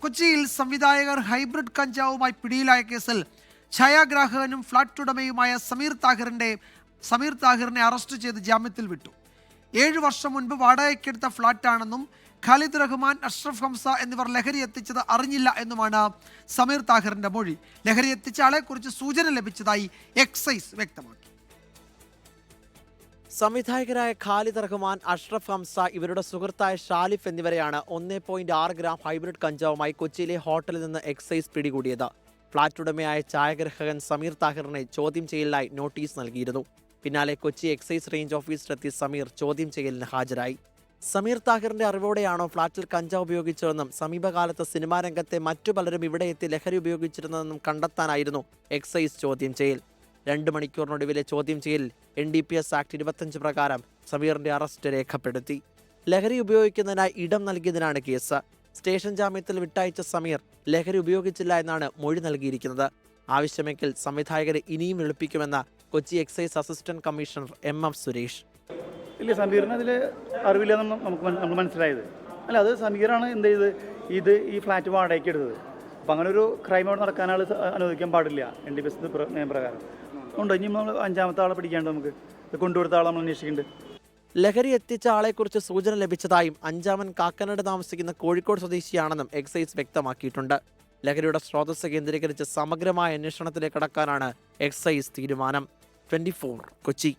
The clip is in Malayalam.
കൊച്ചിയിൽ സംവിധായകർ ഹൈബ്രിഡ് കഞ്ചാവുമായി പിടിയിലായ കേസിൽ ഛായാഗ്രാഹകനും ഫ്ളാറ്റ് ഉടമയുമായ സമീർ താഹിറിനെ അറസ്റ്റ് ചെയ്ത് ജാമ്യത്തിൽ വിട്ടു. 7 വർഷം മുൻപ് വാടകയ്ക്കെടുത്ത ഫ്ളാറ്റാണെന്നും ഖാലിദ് റഹ്മാൻ, അഷ്റഫ് ഹംസ എന്നിവർ ലഹരി എത്തിച്ചത് അറിഞ്ഞില്ല എന്നുമാണ് സമീർ താഹിറിന്റെ മൊഴി. ലഹരി എത്തിച്ച ആളെക്കുറിച്ച് സൂചന ലഭിച്ചതായി എക്സൈസ് വ്യക്തമാക്കി. സംവിധായകരായ ഖാലിദ് റഹ്മാൻ, അഷ്റഫ് ഹംസ, ഇവരുടെ സുഹൃത്തായ ഷാലിഫ് എന്നിവരെയാണ് 1.6 ഗ്രാം ഹൈബ്രിഡ് കഞ്ചാവുമായി കൊച്ചിയിലെ ഹോട്ടലിൽ നിന്ന് എക്സൈസ് പിടികൂടിയത്. ഫ്ളാറ്റ് ഉടമയായ ഛായാഗ്രഹകൻ സമീർ താഹിറിനെ ചോദ്യം ചെയ്യലിനായി നോട്ടീസ് നൽകിയിരുന്നു. പിന്നാലെ കൊച്ചി എക്സൈസ് റേഞ്ച് ഓഫീസിലെത്തി സമീർ ചോദ്യം ചെയ്യലിന് ഹാജരായി. സമീർ താഹിറിന്റെ അറിവോടെയാണോ ഫ്ളാറ്റിൽ കഞ്ചാവ് ഉപയോഗിച്ചതെന്നും സമീപകാലത്ത് സിനിമാ രംഗത്തെ മറ്റു പലരും ഇവിടെ എത്തി ലഹരി ഉപയോഗിച്ചിരുന്നതെന്നും കണ്ടെത്താനായിരുന്നു എക്സൈസ് ചോദ്യം ചെയ്യൽ. 2 മണിക്കൂറിനൊടുവിലെ ചോദ്യം ചെയ്യലിൽ NDPS ആക്ട് 25 പ്രകാരം സമീറിന്റെ അറസ്റ്റ് രേഖപ്പെടുത്തി. ലഹരി ഉപയോഗിക്കുന്നതിനായി ഇടം നൽകിയതിനാണ് കേസ്. സ്റ്റേഷൻ ജാമ്യത്തിൽ വിട്ടയച്ച സമീർ ലഹരി ഉപയോഗിച്ചില്ല എന്നാണ് മൊഴി നൽകിയിരിക്കുന്നത്. ആവശ്യമെങ്കിൽ സംവിധായകരെ ഇനിയും വിളിപ്പിക്കുമെന്ന് Kochi excise assistant commissioner MM Suresh. ഇല്ല, സമീറിന് അതിൽ അറിവില്ലെന്നും നമ്മൾ മനസ്സിലായത്. അല്ല, അത് സമീറാണ് എന്ത് ചെയ്ത് ഈ ഫ്ലാറ്റ് വാടകയ്ക്ക് എടുത്തത്. അപ്പം അങ്ങനെ ഒരു ക്രൈം അവിടെ നടക്കാനാൾ അനുവദിക്കാൻ പാടില്ല NDPS നിയമപ്രകാരം. ഉണ്ട്, ഇനി നമ്മൾ 5ാമത്തെ ആളെ പിടിക്കാണ്ട് നമുക്ക് കൊണ്ടുകൊടുത്ത ആളെ നമ്മൾ അന്വേഷിക്കുന്നുണ്ട്. ലഹരി എത്തിച്ച ആളെക്കുറിച്ച് സൂചന ലഭിച്ചതായും 5-മൻ കാക്കനാട് താമസിക്കുന്ന കോഴിക്കോട് സ്വദേശിയാണെന്നും എക്സൈസ് വ്യക്തമാക്കിയിട്ടുണ്ട്. ലഹരിയുടെ സ്രോതസ് കേന്ദ്രീകരിച്ച് സമഗ്രമായ അന്വേഷണത്തിലേക്ക് കടക്കാനാണ് എക്സൈസ് തീരുമാനം. 24 കൊച്ചി.